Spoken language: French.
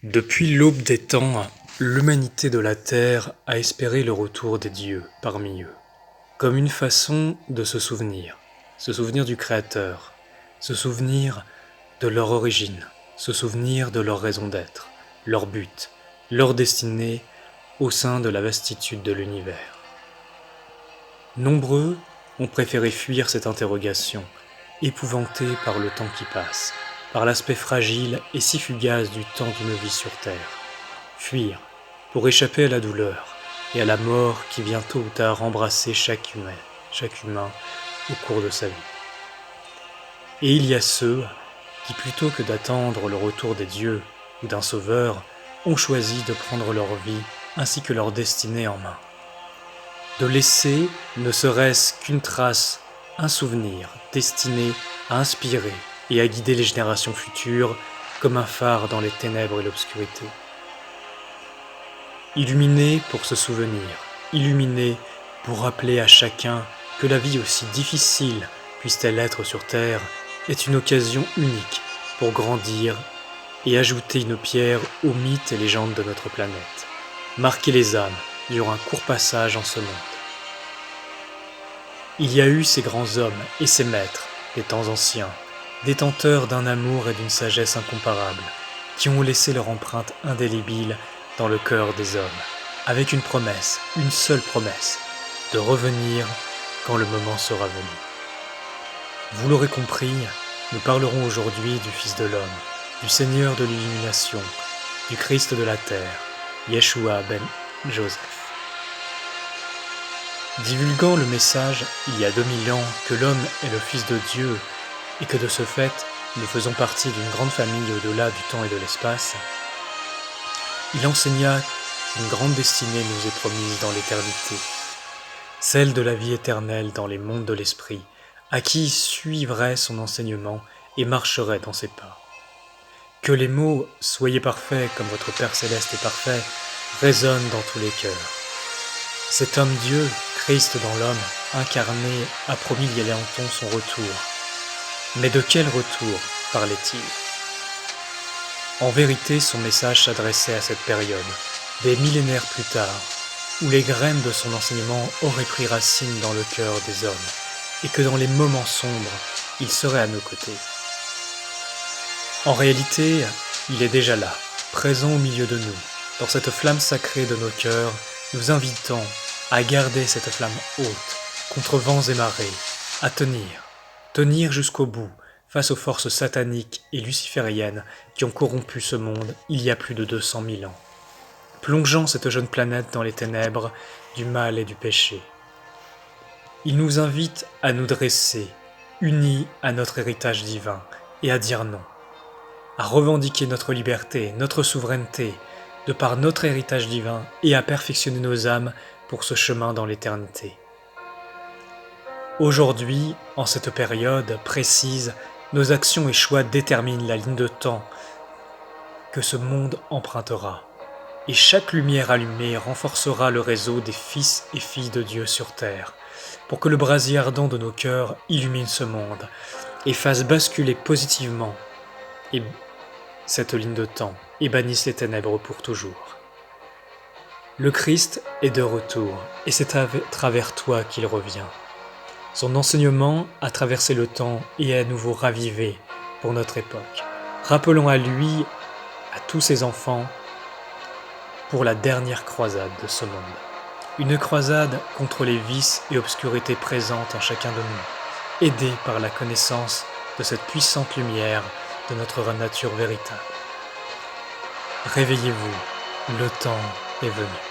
Depuis l'aube des temps, l'humanité de la Terre a espéré le retour des dieux parmi eux, comme une façon de se souvenir du Créateur, se souvenir de leur origine, se souvenir de leur raison d'être, leur but, leur destinée au sein de la vastitude de l'univers. Nombreux ont préféré fuir cette interrogation, épouvantés par le temps qui passe, par l'aspect fragile et si fugace du temps d'une vie sur Terre. Fuir pour échapper à la douleur et à la mort qui vient tôt ou tard embrasser chaque humain au cours de sa vie. Et il y a ceux qui, plutôt que d'attendre le retour des dieux ou d'un sauveur, ont choisi de prendre leur vie ainsi que leur destinée en main. De laisser ne serait-ce qu'une trace, un souvenir destiné à inspirer et à guider les générations futures comme un phare dans les ténèbres et l'obscurité. Illuminé pour se souvenir, illuminé pour rappeler à chacun que la vie, aussi difficile puisse-t-elle être sur Terre, est une occasion unique pour grandir et ajouter une pierre aux mythes et légendes de notre planète, marquer les âmes durant un court passage en ce monde. Il y a eu ces grands hommes et ces maîtres des temps anciens, détenteurs d'un amour et d'une sagesse incomparables, qui ont laissé leur empreinte indélébile dans le cœur des hommes, avec une promesse, une seule promesse, de revenir quand le moment sera venu. Vous l'aurez compris, nous parlerons aujourd'hui du Fils de l'homme, du Seigneur de l'illumination, du Christ de la terre, Yeshua ben Joseph. Divulguant le message, il y a 2000 ans, que l'homme est le Fils de Dieu et que de ce fait, nous faisons partie d'une grande famille au-delà du temps et de l'espace, il enseigna qu'une grande destinée nous est promise dans l'éternité, celle de la vie éternelle dans les mondes de l'esprit, à qui suivrait son enseignement et marcherait dans ses pas. Que les mots « Soyez parfaits comme votre Père Céleste est parfait » résonnent dans tous les cœurs. Cet homme-dieu, Christ dans l'homme, incarné, a promis il y a longtemps son retour. Mais de quel retour parlait-il ? En vérité, son message s'adressait à cette période, des millénaires plus tard, où les graines de son enseignement auraient pris racine dans le cœur des hommes, et que dans les moments sombres, il serait à nos côtés. En réalité, il est déjà là, présent au milieu de nous, dans cette flamme sacrée de nos cœurs, nous invitant à garder cette flamme haute, contre vents et marées, à tenir jusqu'au bout, face aux forces sataniques et lucifériennes qui ont corrompu ce monde il y a plus de 200 000 ans, plongeant cette jeune planète dans les ténèbres du mal et du péché. Il nous invite à nous dresser, unis à notre héritage divin, et à dire non, à revendiquer notre liberté, notre souveraineté, de par notre héritage divin, et à perfectionner nos âmes pour ce chemin dans l'éternité. Aujourd'hui, en cette période précise, nos actions et choix déterminent la ligne de temps que ce monde empruntera, et chaque lumière allumée renforcera le réseau des fils et filles de Dieu sur terre, pour que le brasier ardent de nos cœurs illumine ce monde et fasse basculer positivement cette ligne de temps et bannisse les ténèbres pour toujours. Le Christ est de retour, et c'est à travers toi qu'il revient. Son enseignement a traversé le temps et est à nouveau ravivé pour notre époque. Rappelons à lui, à tous ses enfants, pour la dernière croisade de ce monde. Une croisade contre les vices et obscurités présentes en chacun de nous, aidés par la connaissance de cette puissante lumière de notre nature véritable. Réveillez-vous, le temps est venu.